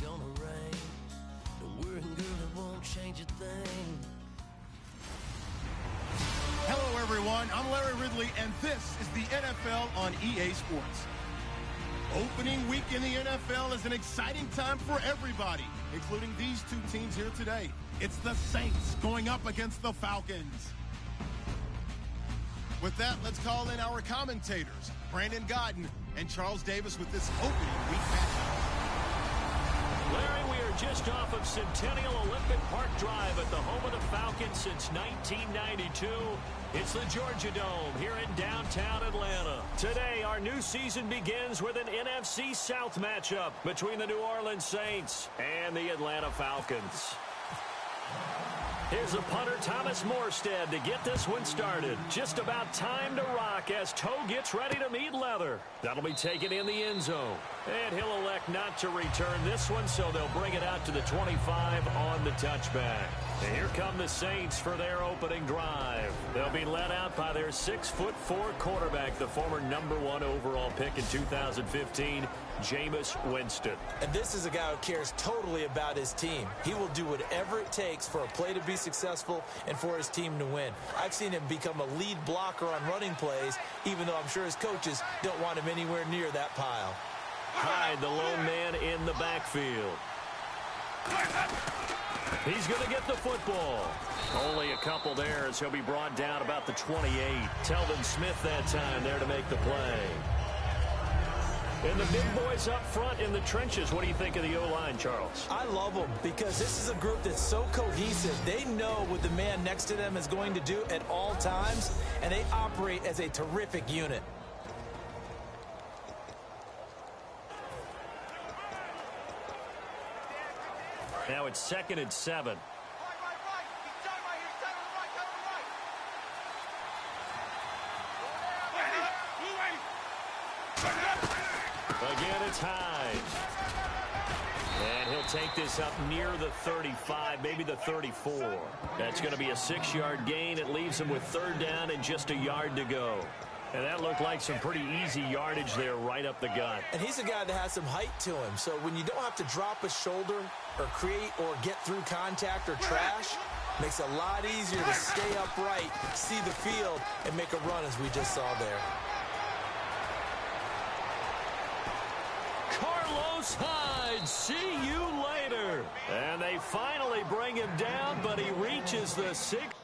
gonna rain. Don't worry, girl, it won't change a thing. Hello, everyone. I'm Larry Ridley, and this is the NFL on EA Sports. Opening week in the NFL is an exciting time for everybody, including these two teams here today. It's the Saints going up against the Falcons. With that, let's call in our commentators, Brandon Godden and Charles Davis, with this opening week matchup. Larry, we are just off of Centennial Olympic Park Drive at the home of the Falcons since 1992. It's the Georgia Dome here in downtown Atlanta. Today, our new season begins with an NFC South matchup between the New Orleans Saints and the Atlanta Falcons. Here's the punter, Thomas Morstead, to get this one started. Just about time to rock as Toe gets ready to meet leather. That'll be taken in the end zone. And he'll elect not to return this one, so they'll bring it out to the 25 on the touchback. And here come the Saints for their opening drive. They'll be led out by their 6'4" quarterback, the former #1 overall pick in 2015, Jameis Winston. And this is a guy who cares totally about his team. He will do whatever it takes for a play to be successful and for his team to win. I've seen him become a lead blocker on running plays, even though I'm sure his coaches don't want him anywhere near that pile. Hyde, the lone man in the backfield. He's going to get the football. Only a couple there as he'll be brought down about the 28. Telvin Smith that time there to make the play. And the big boys up front in the trenches. What do you think of the O-line, Charles? I love them because this is a group that's so cohesive. They know what the man next to them is going to do at all times, and they operate as a terrific unit. Now it's 2nd and 7. Again, it's Hyde. And he'll take this up near the 35, maybe the 34. That's going to be a 6-yard gain. It leaves him with 3rd down and just a yard to go. And that looked like some pretty easy yardage there right up the gut. And he's a guy that has some height to him. So when you don't have to drop a shoulder or create or get through contact or trash, makes it a lot easier to stay upright, see the field, and make a run as we just saw there. Carlos Hyde, see you later. And they finally bring him down, but he reaches the 6.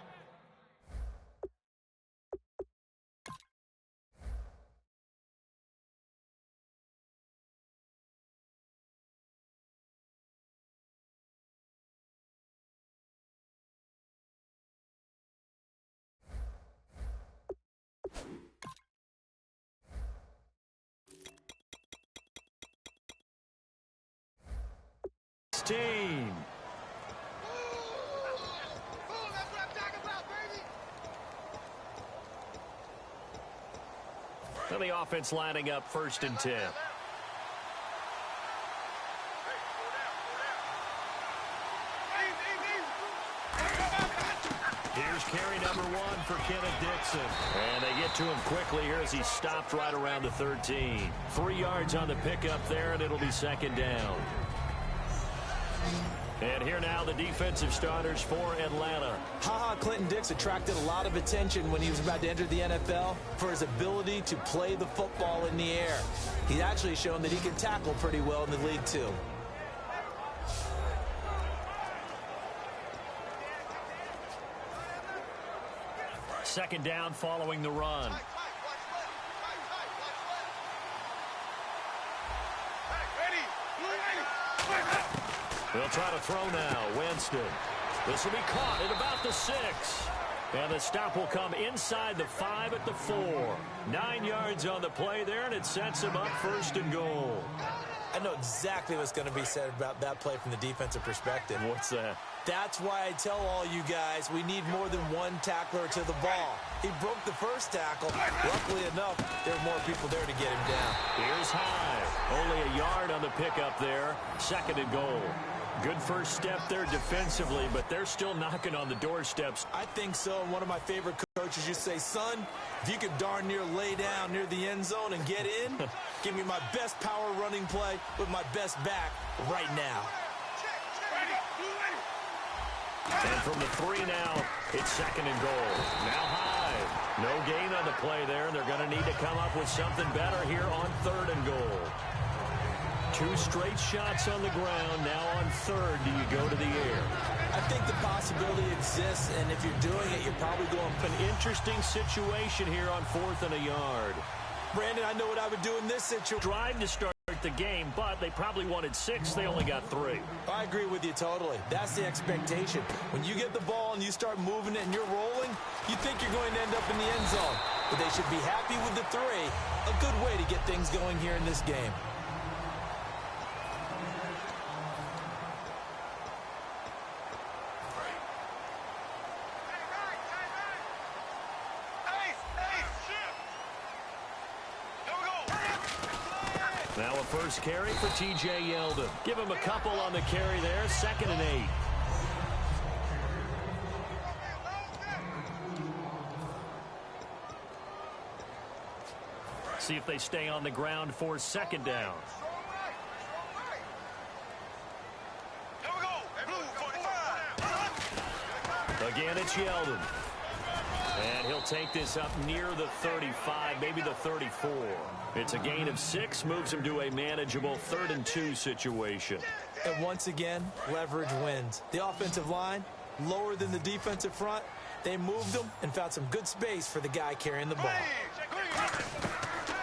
Team. And the offense lining up 1st and 10. Here's carry number 1 for Kenneth Dixon. And they get to him quickly here as he stopped right around the 13. 3 yards on the pickup there, and it'll be 2nd down. And here now the defensive starters for Atlanta. Clinton Dix attracted a lot of attention when he was about to enter the NFL for his ability to play the football in the air. He's actually shown that he can tackle pretty well in the league too. Second down following the run. They'll try to throw now. Winston. This will be caught at about the 6. And the stop will come inside the 5 at the 4. 9 yards on the play there, and it sets him up 1st and goal. I know exactly what's going to be said about that play from the defensive perspective. What's that? That's why I tell all you guys we need more than one tackler to the ball. He broke the first tackle. Luckily enough, there were more people there to get him down. Here's Hyde. Only a yard on the pickup there. 2nd and goal. Good first step there defensively, but they're still knocking on the doorsteps. I think so. And one of my favorite coaches used to say, son, if you could darn near lay down near the end zone and get in, give me my best power running play with my best back right now. And from the 3 now, it's 2nd and goal. Now high. No gain on the play there. They're going to need to come up with something better here on 3rd and goal. 2 straight shots on the ground. Now on 3rd, do you go to the air? I think the possibility exists, and if you're doing it, you're probably going... An interesting situation here on 4th and a yard. Brandon, I know what I would do in this situation. Tried to start the game, but they probably wanted 6. They only got 3. I agree with you totally. That's the expectation. When you get the ball and you start moving it and you're rolling, you think you're going to end up in the end zone. But they should be happy with the 3. A good way to get things going here in this game. Now a first carry for T.J. Yeldon. Give him a couple on the carry there. 2nd and 8. See if they stay on the ground for 2nd down. Again, it's Yeldon. And he'll take this up near the 35, maybe the 34. It's a gain of 6, moves him to a manageable 3rd and 2 situation. And once again, leverage wins. The offensive line, lower than the defensive front. They moved them and found some good space for the guy carrying the ball.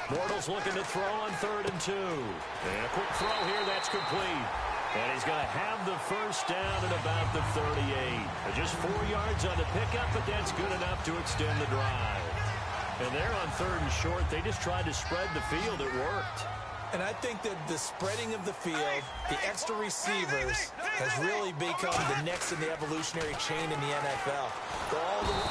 Bortles looking to throw on 3rd and 2. And a quick throw here, that's complete. And he's going to have the first down at about the 38. Just 4 yards on the pickup, but that's good enough to extend the drive. And they're on 3rd and short. They just tried to spread the field. It worked. And I think that the spreading of the field, the extra receivers, has really become the next in the evolutionary chain in the NFL.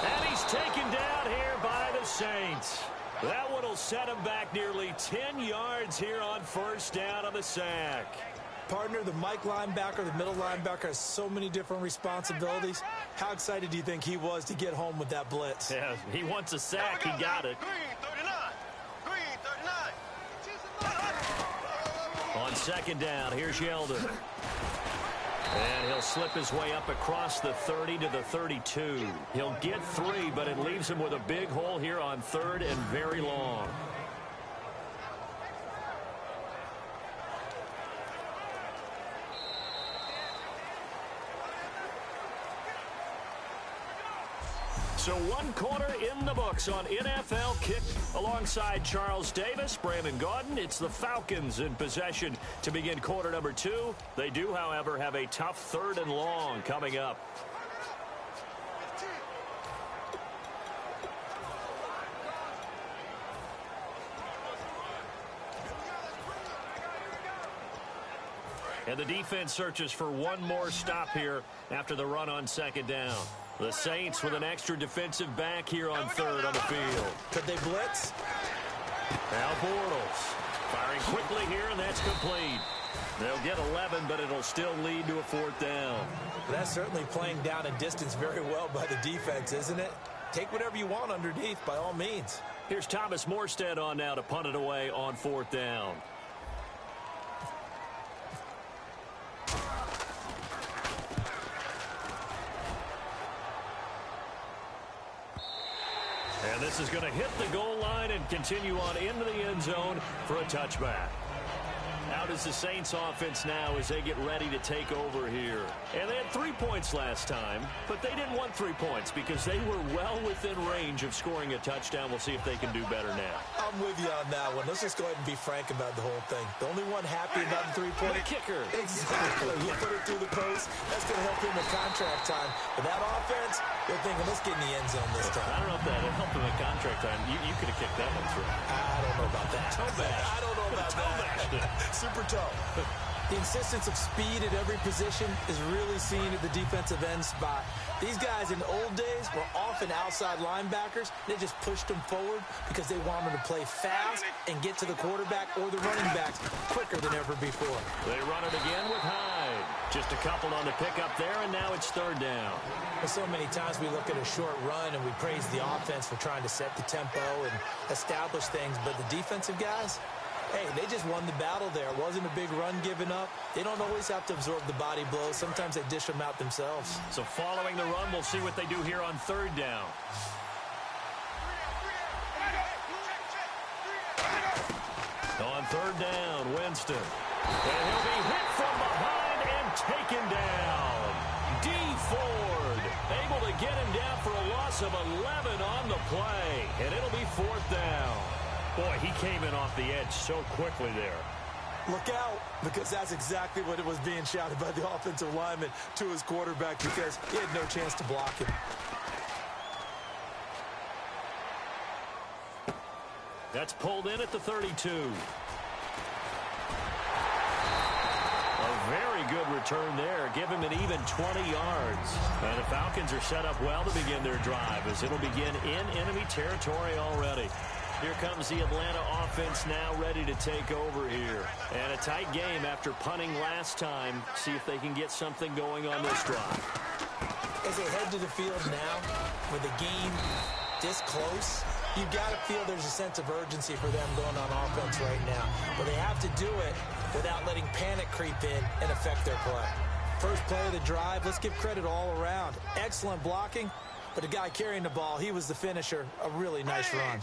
And he's taken down here by the Saints. That one will set him back nearly 10 yards here on 1st down on the sack. Partner, the Mike linebacker, the middle linebacker, has so many different responsibilities. How excited do you think he was to get home with that blitz? Yeah, he wants a sack. He got it. On 2nd down, here's Yeldon. And he'll slip his way up across the 30 to the 32. He'll get 3, but it leaves him with a big hole here on 3rd and very long. So 1 quarter in the books on NFL Kick. Alongside Charles Davis, Brandon Gaudin, it's the Falcons in possession to begin quarter number 2. They do, however, have a tough 3rd and long coming up. And the defense searches for one more stop here after the run on 2nd down. The Saints with an extra defensive back here on 3rd on the field. Could they blitz? Now Bortles firing quickly here, and that's complete. They'll get 11, but it'll still lead to a 4th down. That's certainly playing down and distance very well by the defense, isn't it? Take whatever you want underneath, by all means. Here's Thomas Morstead on now to punt it away on 4th down. And this is going to hit the goal line and continue on into the end zone for a touchback. Out is the Saints offense now as they get ready to take over here. And they had 3 points last time, but they didn't want 3 points because they were well within range of scoring a touchdown. We'll see if they can do better now. I'm with you on that one. Let's just go ahead and be frank about the whole thing. The only one happy about the 3-point kicker. Exactly. He put it through the post. That's going to help him with contract time. But that offense, they're thinking, let's get in the end zone this time. I don't know if that helped him with contract time. You could have kicked that one through. I don't know about that. Toe bash. I don't know about that. Toe bashed it. Super toe. The insistence of speed at every position is really seen at the defensive end spot. These guys in the old days were often outside linebackers. They just pushed them forward because they wanted to play fast and get to the quarterback or the running backs quicker than ever before. They run it again with Hyde. Just a couple on the pickup there, and now it's third down. So many times we look at a short run and we praise the offense for trying to set the tempo and establish things, but the defensive guys, hey, they just won the battle there. It wasn't a big run given up. They don't always have to absorb the body blows. Sometimes they dish them out themselves. So following the run, we'll see what they do here on third down. On third down, Winston. And he'll be hit from behind and taken down. D. Ford able to get him down for a loss of 11 on the play. And it'll be fourth down. Boy, he came in off the edge so quickly there. Look out, because that's exactly what it was being shouted by the offensive lineman to his quarterback because he had no chance to block him. That's pulled in at the 32. A very good return there. Give him an even 20 yards. And the Falcons are set up well to begin their drive as it'll begin in enemy territory already. Here comes the Atlanta offense now ready to take over here. And a tight game after punting last time. See if they can get something going on this drive. As they head to the field now, with the game this close, you've got to feel there's a sense of urgency for them going on offense right now. But they have to do it without letting panic creep in and affect their play. First play of the drive, let's give credit all around. Excellent blocking, but the guy carrying the ball, he was the finisher. A really nice run.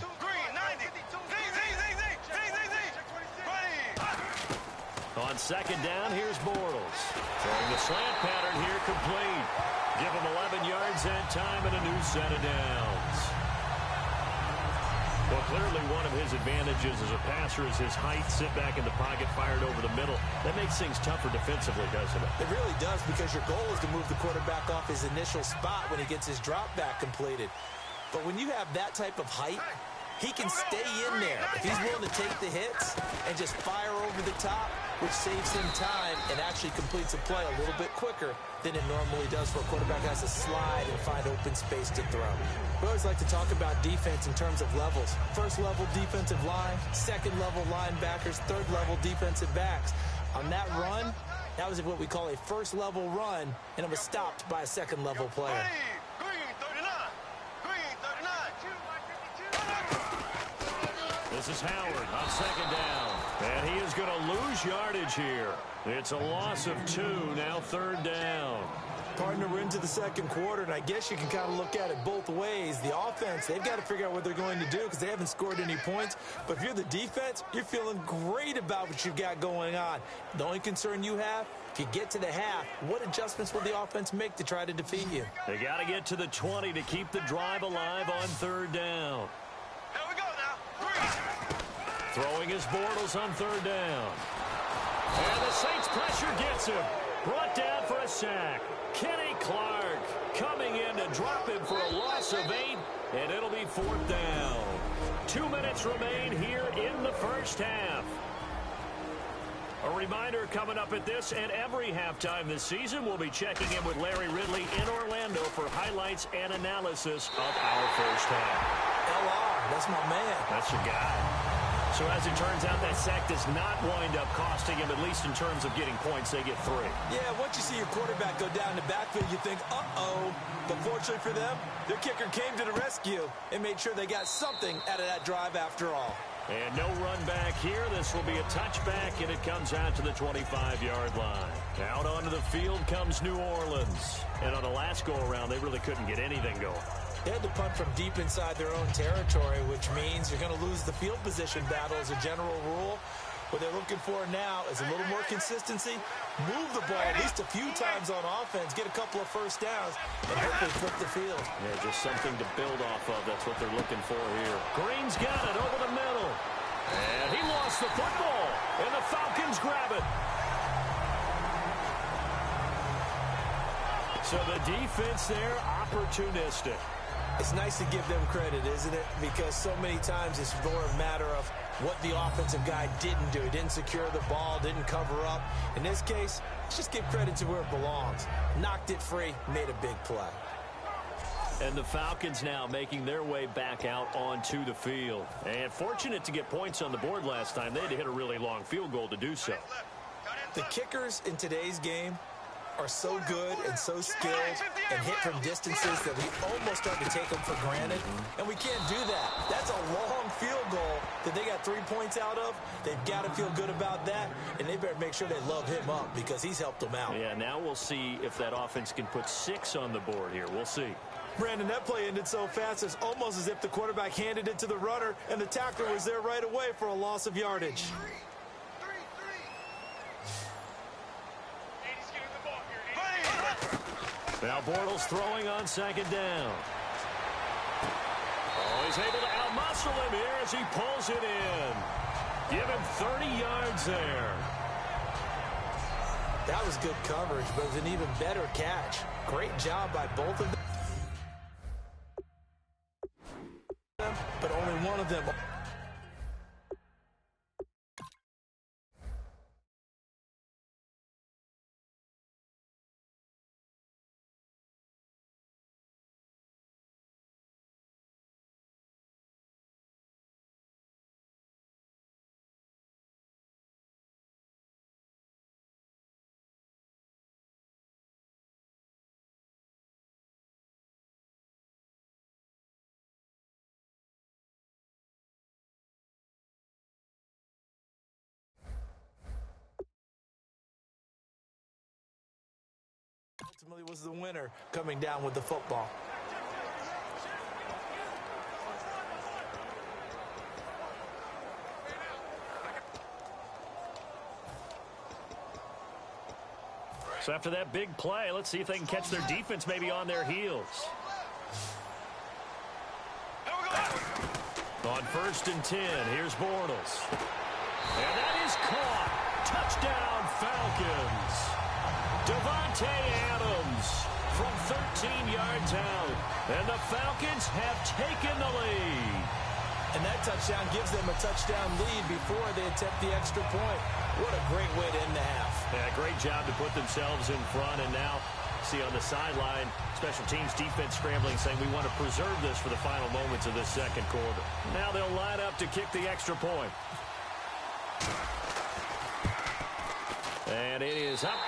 On second down, here's Bortles. Throwing the slant pattern here complete. Give him 11 yards that time and a new set of downs. Well, clearly one of his advantages as a passer is his height. Sit back in the pocket, fired over the middle. That makes things tougher defensively, doesn't it? It really does, because your goal is to move the quarterback off his initial spot when he gets his drop back completed. But when you have that type of height, he can stay in there if he's willing to take the hits and just fire over the top, which saves him time and actually completes a play a little bit quicker than it normally does for a quarterback who has to slide and find open space to throw. We always like to talk about defense in terms of levels. First level defensive line, second level linebackers, third level defensive backs. On that run, that was what we call a first level run, and it was stopped by a second level player. This is Howard on second down. And he is going to lose yardage here. It's a loss of 2, now third down. Partner, we're into the second quarter, and I guess you can kind of look at it both ways. The offense, they've got to figure out what they're going to do because they haven't scored any points. But if you're the defense, you're feeling great about what you've got going on. The only concern you have, if you get to the half, what adjustments will the offense make to try to defeat you? They got to get to the 20 to keep the drive alive on third down. Throwing his Bortles on third down. And the Saints pressure gets him. Brought down for a sack. Kenny Clark coming in to drop him for a loss of 8. And it'll be fourth down. 2 minutes remain here in the first half. A reminder coming up at this and every halftime this season, we'll be checking in with Larry Ridley in Orlando for highlights and analysis of our first half. LR, that's my man. That's your guy. So as it turns out, that sack does not wind up costing him, at least in terms of getting points. They get 3. Yeah, once you see your quarterback go down the backfield, you think, uh-oh. But fortunately for them, their kicker came to the rescue and made sure they got something out of that drive after all. And no run back here. This will be a touchback, and it comes out to the 25-yard line. Out onto the field comes New Orleans. And on the last go-around, they really couldn't get anything going. They had to punt from deep inside their own territory, which means you're going to lose the field position battle as a general rule. What they're looking for now is a little more consistency, move the ball at least a few times on offense, get a couple of first downs, and hopefully flip the field. Yeah, just something to build off of. That's what they're looking for here. Green's got it over the middle. And he lost the football, and the Falcons grab it. So the defense there, opportunistic. It's nice to give them credit, isn't it? Because so many times it's more a matter of what the offensive guy didn't do. He didn't secure the ball, didn't cover up. In this case, let's just give credit to where it belongs. Knocked it free, made a big play. And the Falcons now making their way back out onto the field. And fortunate to get points on the board last time. They had to hit a really long field goal to do so. The kickers in today's game are so good and so skilled and hit from distances that we almost start to take them for granted. And we can't do that. That's a long field goal that they got 3 points out of. They've got to feel good about that, and they better make sure they love him up because he's helped them out. Yeah, now we'll see if that offense can put 6 on the board here. We'll see. Brandon, that play ended so fast, it's almost as if the quarterback handed it to the runner, and the tackler was there right away for a loss of yardage. Now Bortles throwing on second down. Oh, he's able to outmuscle him here as he pulls it in. Give him 30 yards there. That was good coverage, but it was an even better catch. Great job by both of them. But only one of them. Ultimately was the winner coming down with the football. So after that big play, let's see if they can catch their defense maybe on their heels. On 1st and 10, here's Bortles. And that is caught. Touchdown, Falcons. Devontae Adams from 13 yards out. And the Falcons have taken the lead. And that touchdown gives them a touchdown lead before they attempt the extra point. What a great way to end the half. Yeah, great job to put themselves in front. And now, see on the sideline, special teams defense scrambling, saying we want to preserve this for the final moments of this second quarter. Now they'll line up to kick the extra point. And it is up.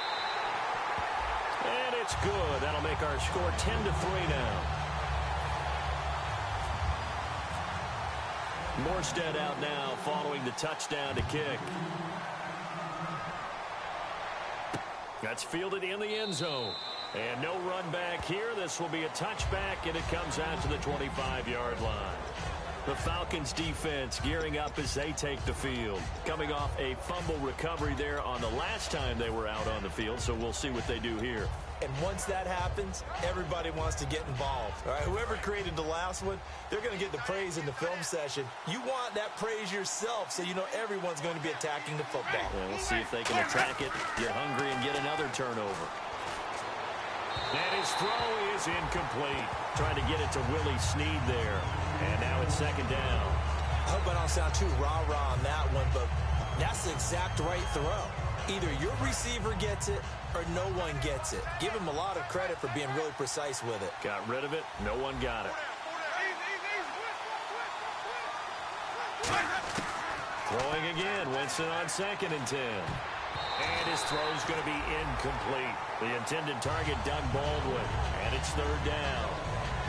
And it's good. That'll make our score 10-3 now. Morstead out now following the touchdown to kick. That's fielded in the end zone. And no run back here. This will be a touchback, and it comes out to the 25-yard line. The Falcons defense gearing up as they take the field. Coming off a fumble recovery there on the last time they were out on the field, so we'll see what they do here. And once that happens, everybody wants to get involved. All right, whoever created the last one, they're going to get the praise in the film session. You want that praise yourself, so you know everyone's going to be attacking the football. Yeah, we'll see if they can attack it, get hungry, and get another turnover. And his throw is incomplete. Trying to get it to Willie Snead there. And now it's second down. I hope I don't sound too rah-rah on that one, but that's the exact right throw. Either your receiver gets it or no one gets it. Give him a lot of credit for being really precise with it. Got rid of it. No one got it. Throwing again. Winston on 2nd and 10. And his throw's going to be incomplete. The intended target, Doug Baldwin. And it's 3rd down.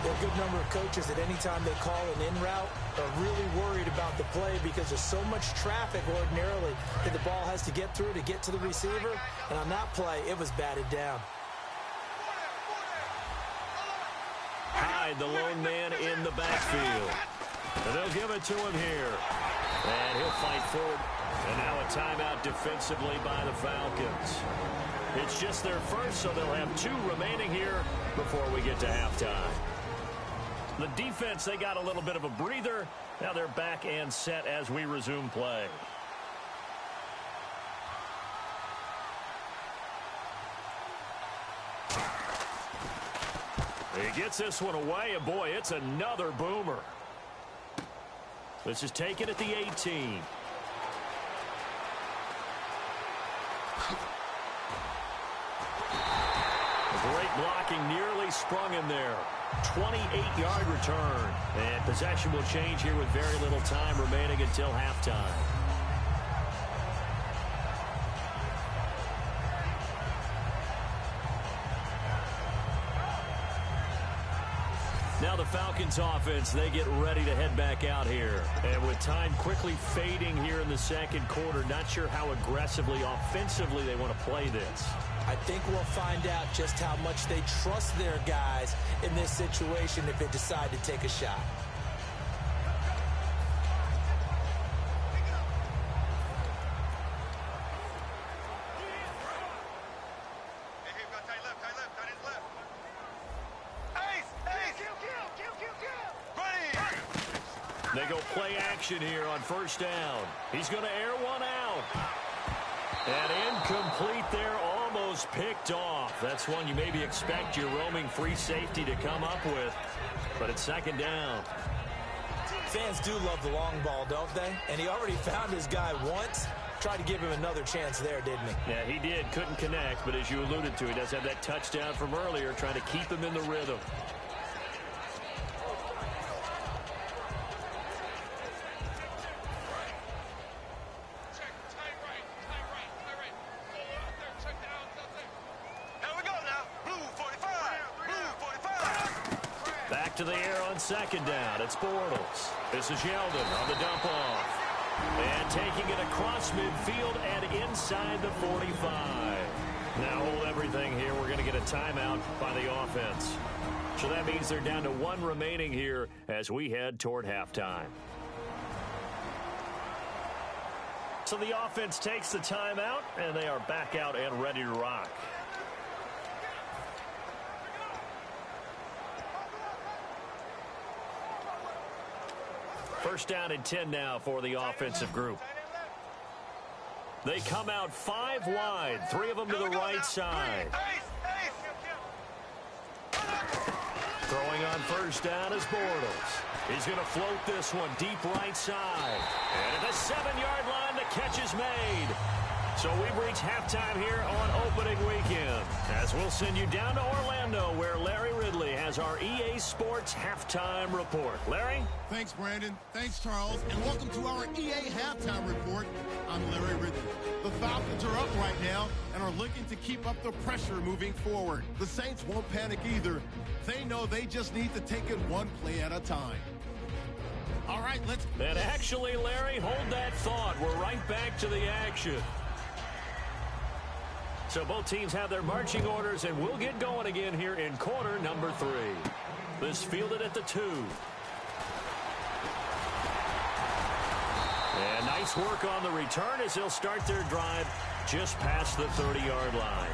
There are a good number of coaches that any time they call an in route are really worried about the play because there's so much traffic ordinarily that the ball has to get through to get to the receiver. And on that play, it was batted down. Hyde, the lone man in the backfield. And they'll give it to him here. And he'll fight forward. And now a timeout defensively by the Falcons. It's just their first, so they'll have 2 remaining here before we get to halftime. The defense, they got a little bit of a breather. Now they're back and set as we resume play. He gets this one away, and boy, it's another boomer. This is taken at the 18. Great blocking, nearly sprung him there. 28-yard return. And possession will change here with very little time remaining until halftime. Now the Falcons offense, they get ready to head back out here. And with time quickly fading here in the second quarter, not sure how aggressively, offensively they want to play this. I think we'll find out just how much they trust their guys in this situation if they decide to take a shot. They go play action here on first down. He's going to air one out. And incomplete there, almost picked off. That's one you maybe expect your roaming free safety to come up with. But it's second down. Fans do love the long ball, don't they? And he already found his guy once. Tried to give him another chance there, didn't he? Yeah, he did. Couldn't connect, but as you alluded to, he does have that touchdown from earlier, trying to keep him in the rhythm. To the air on second down. It's Bortles. This is Yeldon on the dump off. And taking it across midfield and inside the 45. Now hold everything here. We're going to get a timeout by the offense. So that means they're down to one remaining here as we head toward halftime. So the offense takes the timeout, and they are back out and ready to rock. First down and 10 now for the offensive group. They come out 5 wide, 3 of them to the right side. Throwing on first down is Bortles. He's going to float this one deep right side. And at the 7-yard line, the catch is made. So we've reached halftime here on opening weekend, as we'll send you down to Orlando, where Larry Ridley has our EA Sports Halftime Report. Larry? Thanks, Brandon. Thanks, Charles. And welcome to our EA Halftime Report. I'm Larry Ridley. The Falcons are up right now and are looking to keep up the pressure moving forward. The Saints won't panic either. They know they just need to take it one play at a time. All right, let's... And actually, Larry, hold that thought. We're right back to the action. So both teams have their marching orders, and we'll get going again here in quarter number 3. This fielded at the 2. And nice work on the return as they'll start their drive just past the 30-yard line.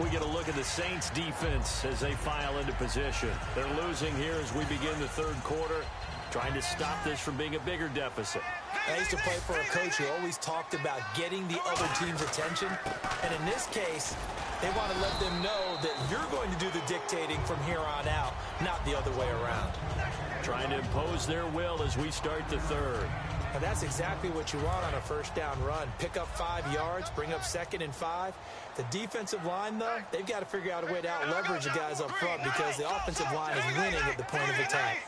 We get a look at the Saints defense as they file into position. They're losing here as we begin the third quarter, trying to stop this from being a bigger deficit. I used to play for a coach who always talked about getting the other team's attention. And in this case, they want to let them know that you're going to do the dictating from here on out, not the other way around. Trying to impose their will as we start the third. And that's exactly what you want on a first down run. Pick up 5 yards, bring up 2nd and 5. The defensive line, though, they've got to figure out a way to out-leverage the guys up front because the offensive line is winning at the point of attack.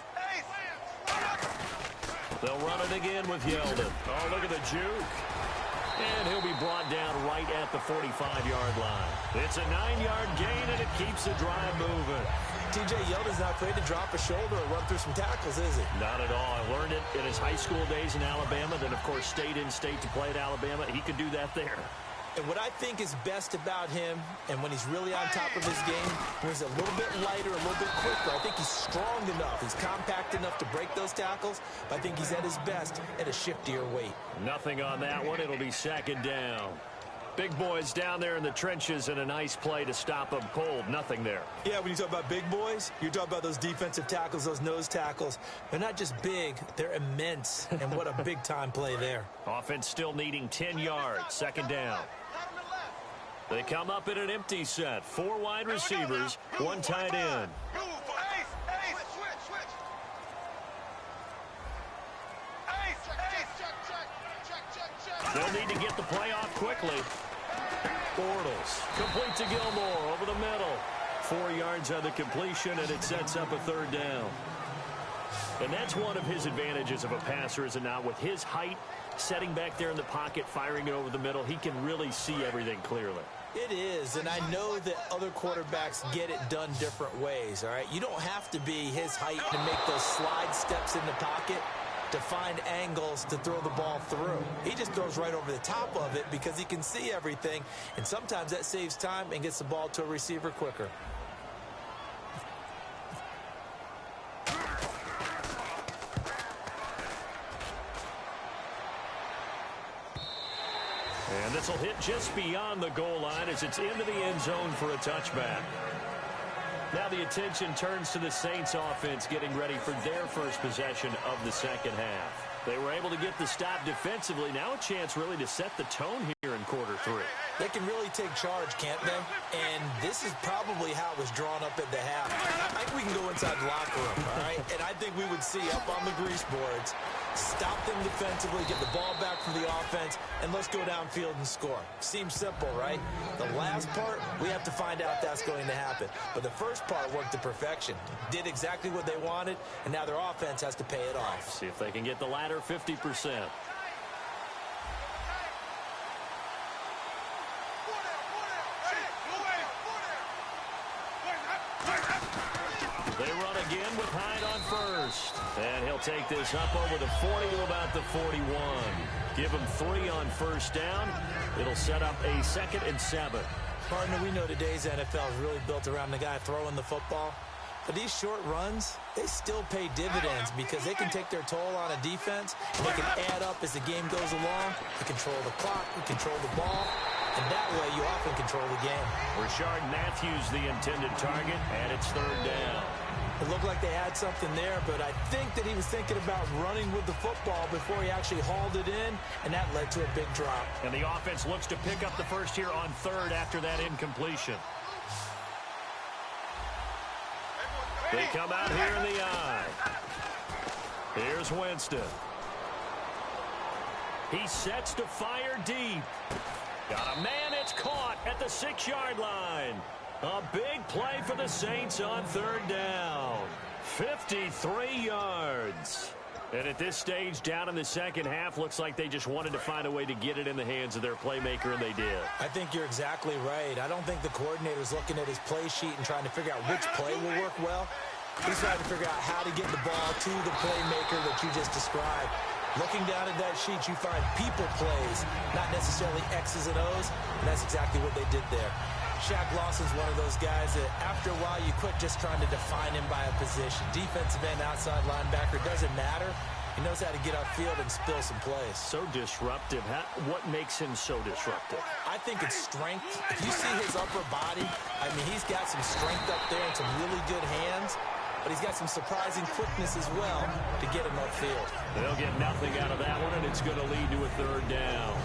They'll run it again with Yeldon. Oh, look at the juke. And he'll be brought down right at the 45-yard line. It's a 9-yard gain, and it keeps the drive moving. T.J. Yeldon's not afraid to drop a shoulder or run through some tackles, is he? Not at all. I learned it in his high school days in Alabama, then, of course, stayed in state to play at Alabama. He could do that there. And what I think is best about him, and when he's really on top of his game, when he's a little bit lighter, a little bit quicker, I think he's strong enough. He's compact enough to break those tackles, but I think he's at his best at a shiftier weight. Nothing on that one. It'll be second down. Big boys down there in the trenches, and a nice play to stop them cold. Nothing there. Yeah, when you talk about big boys, you're talking about those defensive tackles, those nose tackles. They're not just big, they're immense, and what a big-time play there. Offense still needing 10 yards. Second down. They come up in an empty set. 4 wide receivers, 1 tight end. They'll need to get the play off quickly. Bortles complete to Gilmore over the middle. 4 yards on the completion, and it sets up a third down. And that's one of his advantages of a passer, is it not? With his height, setting back there in the pocket, firing it over the middle, he can really see everything clearly. It is, and I know that other quarterbacks get it done different ways, all right? You don't have to be his height to make those slide steps in the pocket to find angles to throw the ball through. He just throws right over the top of it because he can see everything, and sometimes that saves time and gets the ball to a receiver quicker. And this will hit just beyond the goal line as it's into the end zone for a touchback. Now the attention turns to the Saints offense getting ready for their first possession of the second half. They were able to get the stop defensively. Now a chance really to set the tone here in quarter 3. They can really take charge, can't they? And this is probably how it was drawn up at the half. I think we can go inside the locker room, all right? And I think we would see up on the grease boards, stop them defensively, get the ball back from the offense, and let's go downfield and score. Seems simple, right? The last part, we have to find out that's going to happen. But the first part worked to perfection. Did exactly what they wanted, and now their offense has to pay it off. See if they can get the latter 50%. They run again with Hyde on first. And he'll take this up over the 40 to about the 41. Give him 3 on first down. It'll set up a 2nd and 7. Partner, we know today's NFL is really built around the guy throwing the football. But these short runs, they still pay dividends because they can take their toll on a defense. They can add up as the game goes along. They control the clock. They control the ball. And that way, you often control the game. Rashard Matthews, the intended target, and it's 3rd down. It looked like they had something there, but I think that he was thinking about running with the football before he actually hauled it in, and that led to a big drop. And the offense looks to pick up the first here on 3rd after that incompletion. They come out here in the eye. Here's Winston. He sets to fire deep. Got a man, it's caught at the 6-yard line. A big play for the Saints on 3rd down. 53 yards. And at this stage, down in the second half, looks like they just wanted to find a way to get it in the hands of their playmaker, and they did. I think you're exactly right. I don't think the coordinator's looking at his play sheet and trying to figure out which play will work well. He's trying to figure out how to get the ball to the playmaker that you just described. Looking down at that sheet, you find people plays, not necessarily X's and O's, and that's exactly what they did there. Shaq Lawson's one of those guys that after a while you quit just trying to define him by a position. Defensive end, outside linebacker, doesn't matter. He knows how to get upfield and spill some plays. So disruptive. What makes him so disruptive? I think it's strength. If you see his upper body, I mean, he's got some strength up there and some really good hands. But he's got some surprising quickness as well to get him upfield. They'll get nothing out of that one, and it's going to lead to a 3rd down.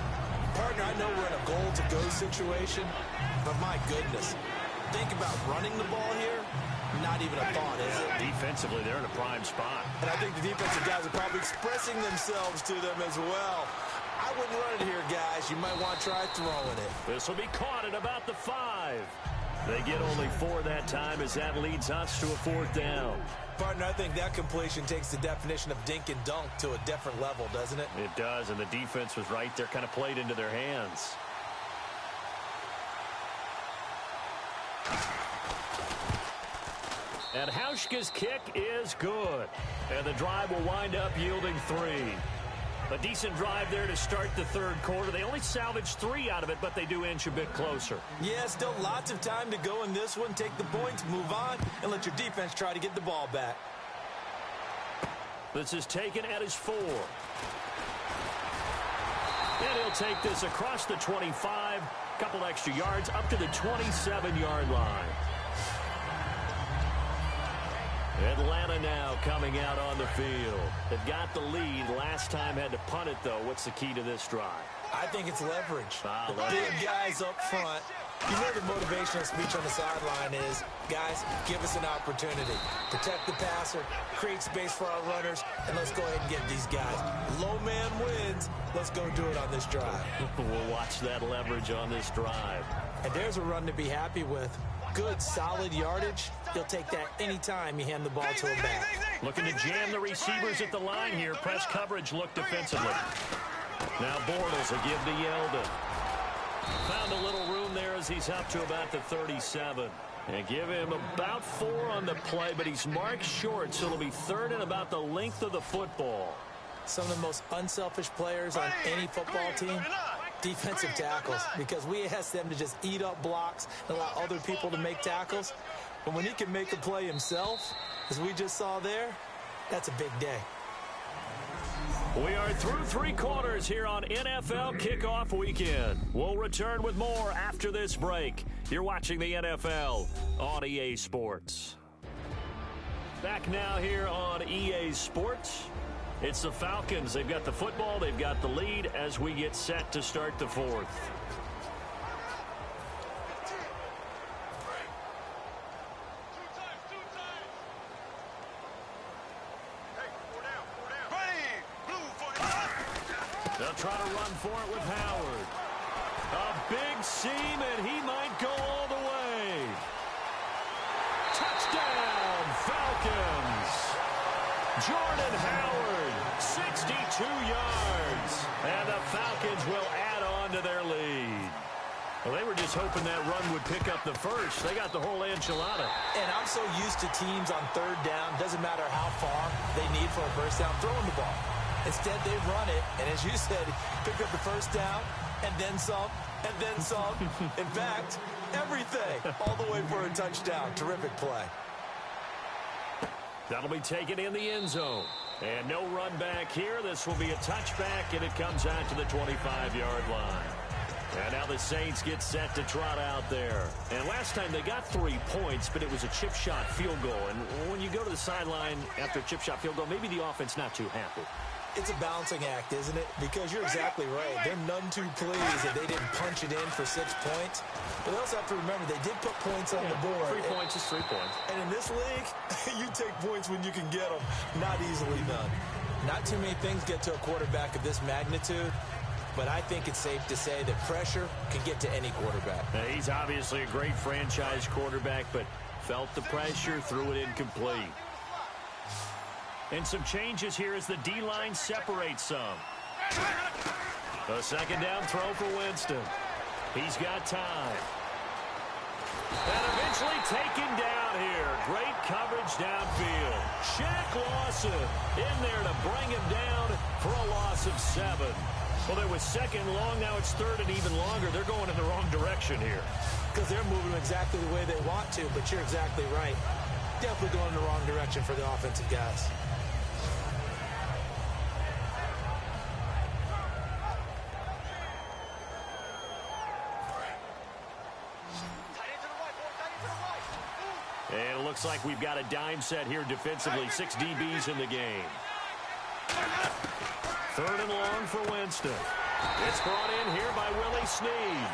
Partner, I know we're in a goal-to-go situation, but my goodness, think about running the ball here. Not even a thought, is it? Defensively, they're in a prime spot. And I think the defensive guys are probably expressing themselves to them as well. I wouldn't run it here, guys. You might want to try throwing it. This will be caught at about the 5. They get only 4 that time as that leads us to a 4th down. Partner, I think that completion takes the definition of dink and dunk to a different level, doesn't it? It does, and the defense was right there, kind of played into their hands. And Hauschka's kick is good. And the drive will wind up yielding 3. A decent drive there to start the 3rd quarter. They only salvaged 3 out of it, but they do inch a bit closer. Yeah, still lots of time to go in this one. Take the points, move on, and let your defense try to get the ball back. This is taken at his 4. And he'll take this across the 25, couple extra yards, up to the 27-yard line. Atlanta now coming out on the field. They've got the lead. Last time had to punt it, though. What's the key to this drive? I think it's leverage. Ah, the big guys up front You know the motivational speech on the sideline is, guys, give us an opportunity. Protect the passer, create space for our runners, and let's go ahead and get these guys. Low man wins. Let's go do it on this drive. We'll watch that leverage on this drive. And there's a run to be happy with. Good, solid yardage. He'll take that anytime you hand the ball to him back. Looking to jam the receivers at the line here. Press coverage look defensively. Now Bortles will give to Yeldon. Found a little room there as he's up to about the 37. And give him about 4 on the play, but he's marked short, so it'll be 3rd and about the length of the football. Some of the most unselfish players on any football team, defensive tackles, because we ask them to just eat up blocks and allow other people to make tackles. But when he can make a play himself, as we just saw there, that's a big day. We are through 3 quarters here on NFL Kickoff Weekend. We'll return with more after this break. You're watching the NFL on EA Sports. Back now here on EA Sports. It's the Falcons. They've got the football. They've got the lead as we get set to start the 4th. They'll try to run for it with Howard. A big seam, and he might go all the way. Touchdown, Falcons. Jordan Howard, 62 yards. And the Falcons will add on to their lead. Well, they were just hoping that run would pick up the first. They got the whole enchilada. And I'm so used to teams on 3rd down, doesn't matter how far they need for a first down, throwing the ball. Instead, they run it, and as you said, pick up the first down, and then some, and then some. In fact, everything, all the way for a touchdown. Terrific play. That'll be taken in the end zone. And no run back here. This will be a touchback, and it comes out to the 25-yard line. And now the Saints get set to trot out there. And last time they got 3 points, but it was a chip shot field goal. And when you go to the sideline after a chip shot field goal, maybe the offense not too happy. It's a balancing act, isn't it? Because you're exactly right. They're none too pleased that they didn't punch it in for 6 points. But they also have to remember they did put points on the board. 3 points is 3 points. And in this league, you take points when you can get them. Not easily done. Not too many things get to a quarterback of this magnitude. But I think it's safe to say that pressure can get to any quarterback. Now, he's obviously a great franchise quarterback, but felt the pressure, threw it incomplete. And some changes here as the D-line separates some. A 2nd down throw for Winston. He's got time. And eventually taken down here. Great coverage downfield. Shaq Lawson in there to bring him down for a loss of 7. Well, there was 2nd long. Now it's 3rd and even longer. They're going in the wrong direction here. Because they're moving exactly the way they want to, but you're exactly right. Definitely going in the wrong direction for the offensive guys. And it looks like we've got a dime set here defensively. 6 DBs in the game. 3rd and long for Winston. It's brought in here by Willie Snead.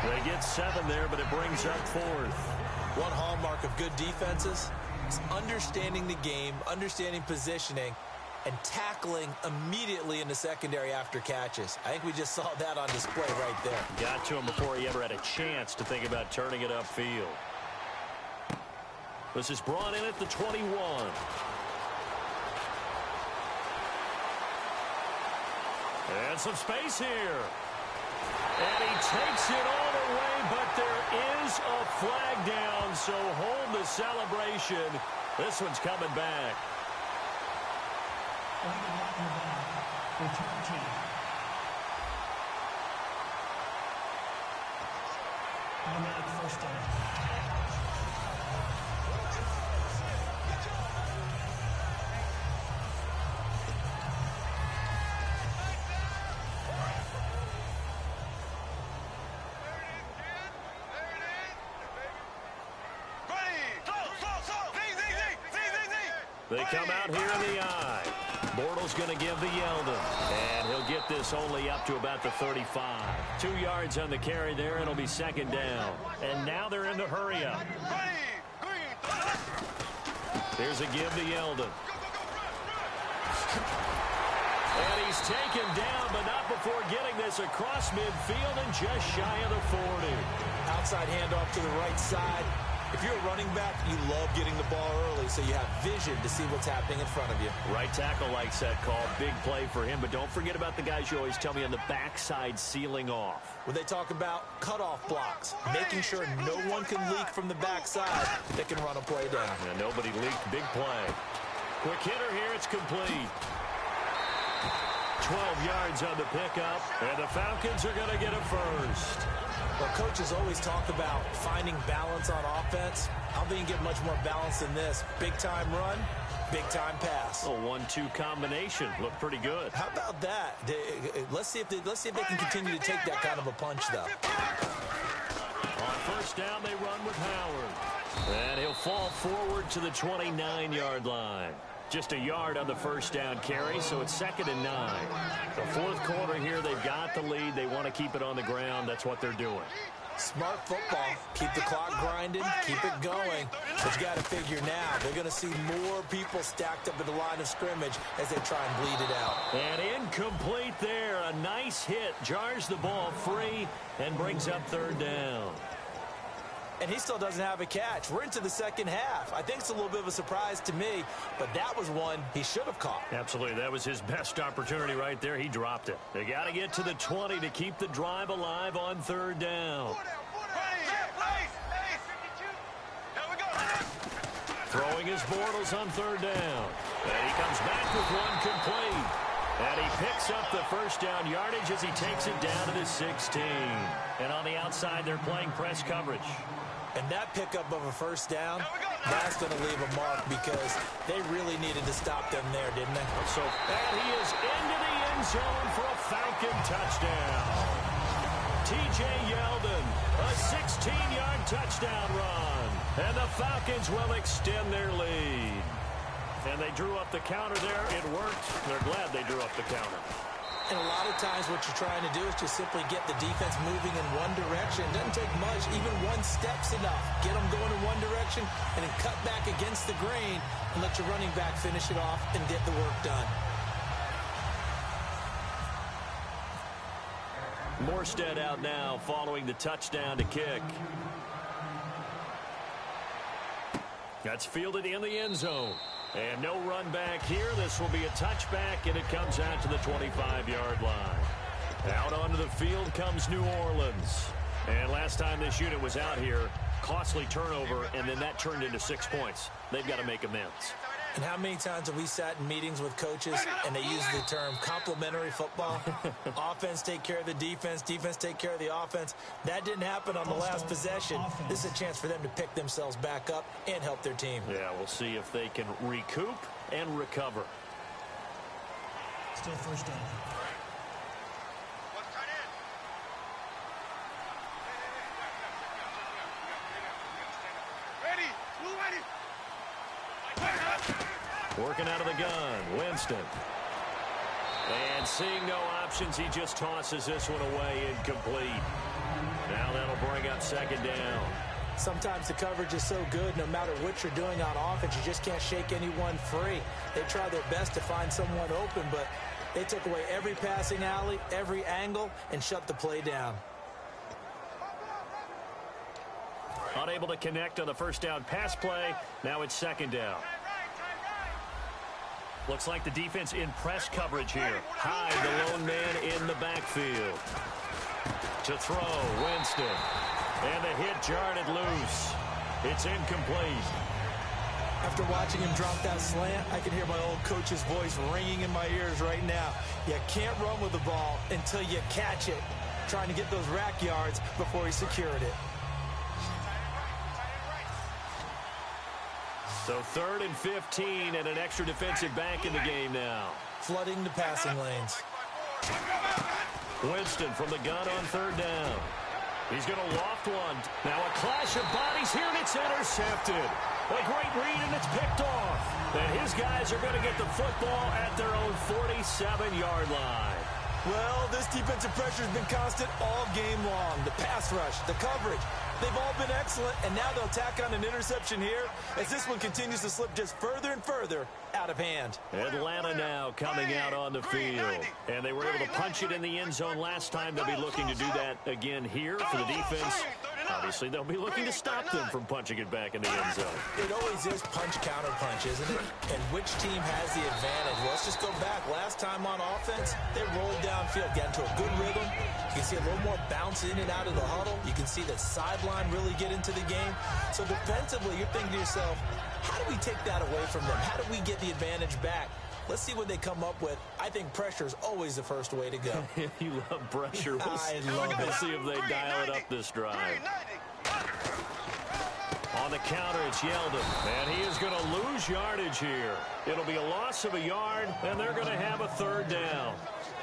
They get 7 there, but it brings up 4th. One hallmark of good defenses is understanding the game, understanding positioning, and tackling immediately in the secondary after catches. I think we just saw that on display right there. Got to him before he ever had a chance to think about turning it upfield. This is brought in at the 21. And some space here. And he takes it all the way, but there is a flag down, so hold the celebration. This one's coming back. Automatic first down. They come out here in the I. Bortles going to give the Yeldon. And he'll get this only up to about the 35. 2 yards on the carry there. It'll be second down. And now they're in the hurry up. Here's a give to Yeldon. And he's taken down, but not before getting this across midfield and just shy of the 40. Outside handoff to the right side. If you're a running back, you love getting the ball early so you have vision to see what's happening in front of you. Right tackle likes that call. Big play for him, but don't forget about the guys you always tell me on the backside sealing off. When they talk about cutoff blocks, making sure no one can leak from the backside that can run a play down. And nobody leaked. Big play. Quick hitter here. It's complete. 12 yards on the pickup, and the Falcons are going to get a first. Well, coaches always talk about finding balance on offense. I don't think you can get much more balance than this. Big-time run, big-time pass. A 1-2 combination. Looked pretty good. How about that? Let's see if they can continue to take that kind of a punch, though. On first down, they run with Howard. And he'll fall forward to the 29-yard line. Just a yard on the first down carry, so it's 2nd and 9. The fourth quarter here, they've got the lead. They want to keep it on the ground. That's what they're doing. Smart football. Keep the clock grinding, keep it going. But you got to figure now, they're going to see more people stacked up at the line of scrimmage as they try and bleed it out. And incomplete there. A nice hit. Jars the ball free and brings up 3rd down. And he still doesn't have a catch. We're into the second half. I think it's a little bit of a surprise to me, but that was one he should have caught. Absolutely. That was his best opportunity right there. He dropped it. They got to get to the 20 to keep the drive alive on 3rd down. Throwing his Bortles on 3rd down. And he comes back with one complete. And he picks up the first down yardage as he takes it down to the 16. And on the outside, they're playing press coverage. And that pickup of a first down, that's going to leave a mark because they really needed to stop them there, didn't they? And he is into the end zone for a Falcon touchdown. T.J. Yeldon, a 16-yard touchdown run. And the Falcons will extend their lead. And they drew up the counter there. It worked. They're glad they drew up the counter. And a lot of times what you're trying to do is just simply get the defense moving in one direction. It doesn't take much. Even one step's enough. Get them going in one direction and then cut back against the grain and let your running back finish it off and get the work done. Morstead out now following the touchdown to kick. That's fielded in the end zone. And no run back here. This will be a touchback, and it comes out to the 25-yard line. Out onto the field comes New Orleans. And last time this unit was out here, costly turnover, and then that turned into 6 points. They've got to make amends. And how many times have we sat in meetings with coaches and they use the term complementary football? Offense take care of the defense, defense take care of the offense. That didn't happen on the last possession. This is a chance for them to pick themselves back up and help their team. Yeah, we'll see if they can recoup and recover. Still first down. Working out of the gun, Winston. And seeing no options, he just tosses this one away, incomplete. Now that'll bring up 2nd down. Sometimes the coverage is so good, no matter what you're doing on offense, you just can't shake anyone free. They try their best to find someone open, but they took away every passing alley, every angle, and shut the play down. Unable to connect on the first down pass play. Now it's 2nd down. Looks like the defense in press coverage here. Hyde, the lone man in the backfield. To throw, Winston. And the hit jarred it loose. It's incomplete. After watching him drop that slant, I can hear my old coach's voice ringing in my ears right now. You can't run with the ball until you catch it. Trying to get those rack yards before he secured it. So 3rd and 15 and an extra defensive back in the game now. Flooding the passing lanes. Winston from the gun on 3rd down. He's going to loft one. Now a clash of bodies here, and it's intercepted. A great read, and it's picked off. And his guys are going to get the football at their own 47-yard line. Well, this defensive pressure has been constant all game long. The pass rush, the coverage, they've all been excellent, and now they'll tack on an interception here as this one continues to slip just further and further out of hand. Atlanta now coming out on the field, and they were able to punch it in the end zone last time. They'll be looking to do that again here for the defense. Obviously, they'll be looking to stop them from punching it back in the end zone. It always is punch-counter-punch, isn't it? And which team has the advantage? Well, let's just go back. Last time on offense, they rolled downfield, got into a good rhythm. You can see a little more bounce in and out of the huddle. You can see the sideline really get into the game. So defensively, you're thinking to yourself, how do we take that away from them? How do we get the advantage back? Let's see what they come up with. I think pressure is always the first way to go. You love pressure. We'll see if they dial it up this drive. On the counter, it's Yeldon, and he is going to lose yardage here. It'll be a loss of a yard, and they're going to have a third down.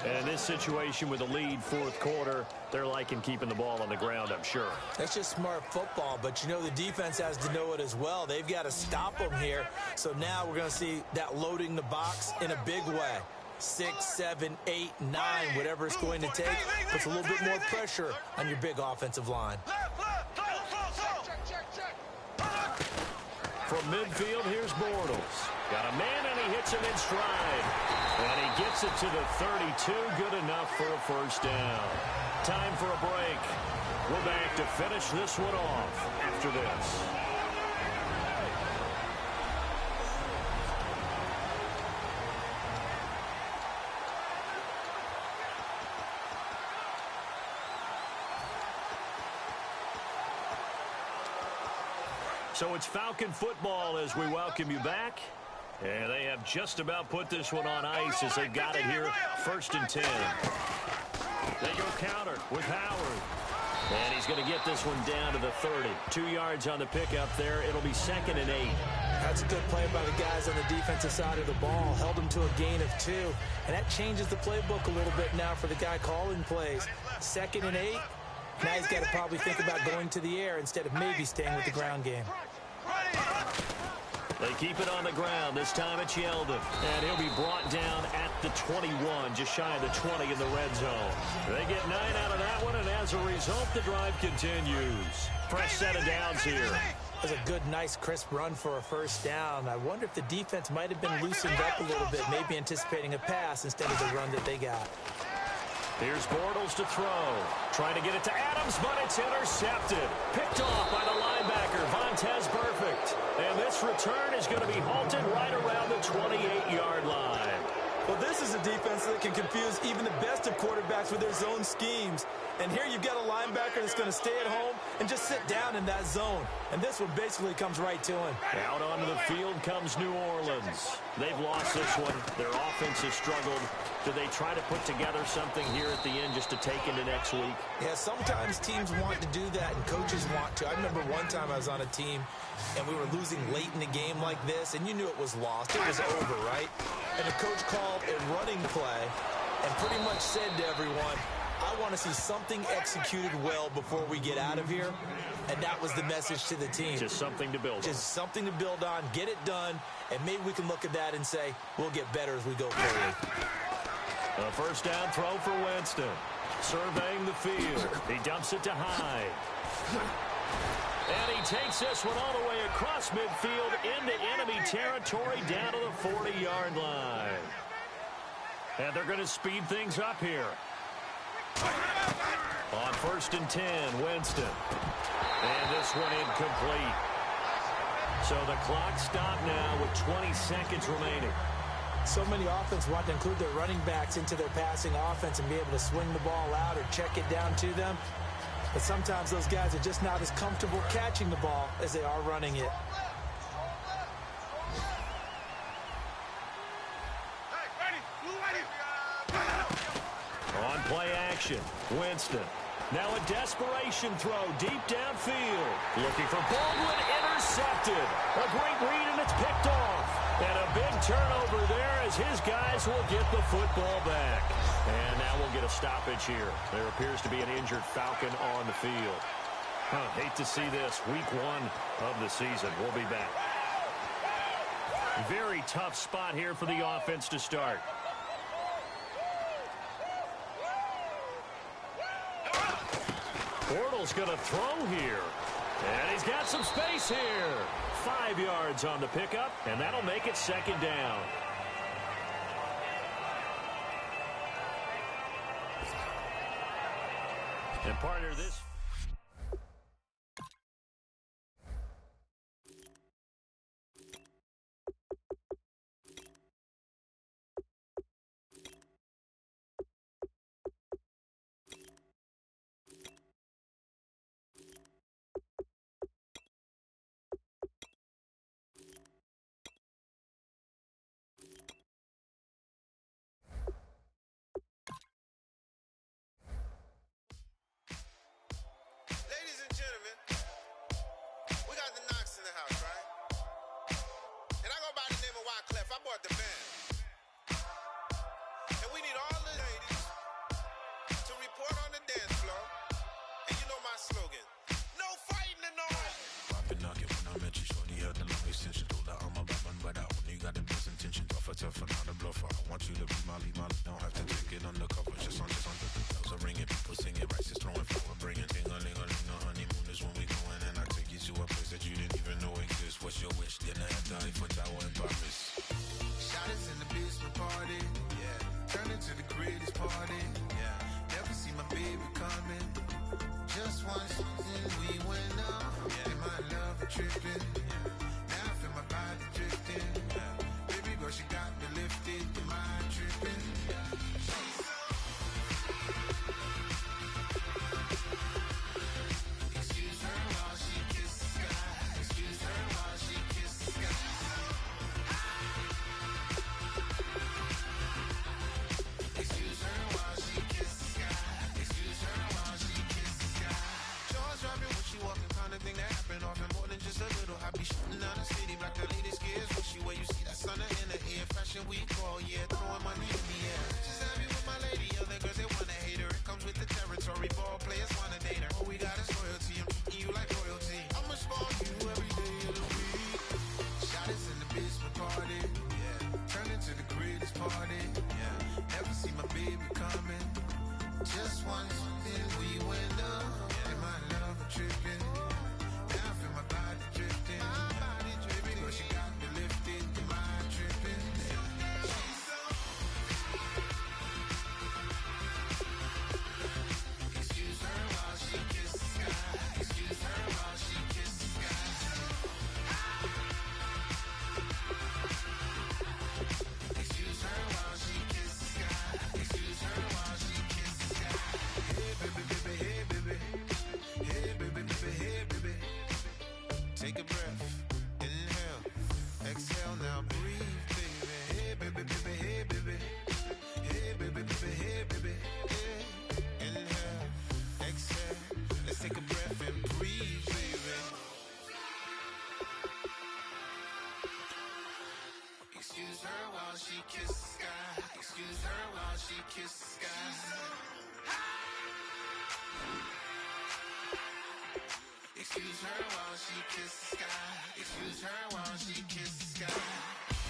And this situation with a lead fourth quarter, they're liking keeping the ball on the ground, I'm sure. That's just smart football, but you know the defense has to know it as well. They've got to stop them here. So now we're going to see that loading the box in a big way. 6, 7, 8, 9, whatever it's going to take, puts a little bit more pressure on your big offensive line. From midfield, here's Bortles. Got a man, and he hits him in stride. And he gets it to the 32. Good enough for a first down. Time for a break. We're back to finish this one off after this. So it's Falcon football as we welcome you back. And they have just about put this one on ice as they got it here, 1st and 10. They go counter with Howard. And he's going to get this one down to the 30. 2 yards on the pickup there. It'll be 2nd and 8. That's a good play by the guys on the defensive side of the ball. Held them to a gain of 2. And that changes the playbook a little bit now for the guy calling plays. 2nd and 8. Now he's got to probably think about going to the air instead of maybe staying with the ground game. They keep it on the ground. This time it's Yeldon. And he'll be brought down at the 21, just shy of the 20 in the red zone. They get 9 out of that one, and as a result, the drive continues. Fresh set of downs here. That's a good, nice, crisp run for a first down. I wonder if the defense might have been loosened up a little bit, maybe anticipating a pass instead of the run that they got. Here's Bortles to throw. Trying to get it to Adams, but it's intercepted. Picked off by the linebacker, Vontaze Burfict. And this return is going to be halted right around the 28-yard line. Well, this is a defense that can confuse even the best of quarterbacks with their zone schemes. And here you've got a linebacker that's going to stay at home and just sit down in that zone. And this one basically comes right to him. Out onto the field comes New Orleans. They've lost this one. Their offense has struggled. Do they try to put together something here at the end just to take into next week? Yeah, sometimes teams want to do that and coaches want to. I remember one time I was on a team and we were losing late in the game like this, and you knew it was lost. It was over, right? And the coach called a running play and pretty much said to everyone, I want to see something executed well before we get out of here. And that was the message to the team. Just something to build on. Just something to build on, get it done, and maybe we can look at that and say, we'll get better as we go forward. A first down throw for Winston. Surveying the field. He dumps it to Hyde. And he takes this one all the way across midfield into enemy territory down to the 40-yard line. And they're going to speed things up here. On 1st and 10, Winston. And this one incomplete. So the clock stopped now with 20 seconds remaining. So many offenses want to include their running backs into their passing offense and be able to swing the ball out or check it down to them. But sometimes those guys are just not as comfortable catching the ball as they are running it. On play action, Winston. Now a desperation throw deep downfield. Looking for Baldwin, intercepted. A great read, and it's picked off. And a big turnover there as his guys will get the football back. And now we'll get a stoppage here. There appears to be an injured Falcon on the field. Hate to see this. Week 1 of the season. We'll be back. Very tough spot here for the offense to start. Bortles going to throw here. And he's got some space here. 5 yards on the pickup, and that'll make it second down. And partner, this... Excuse her while she kisses the sky. Excuse her while she kisses the sky.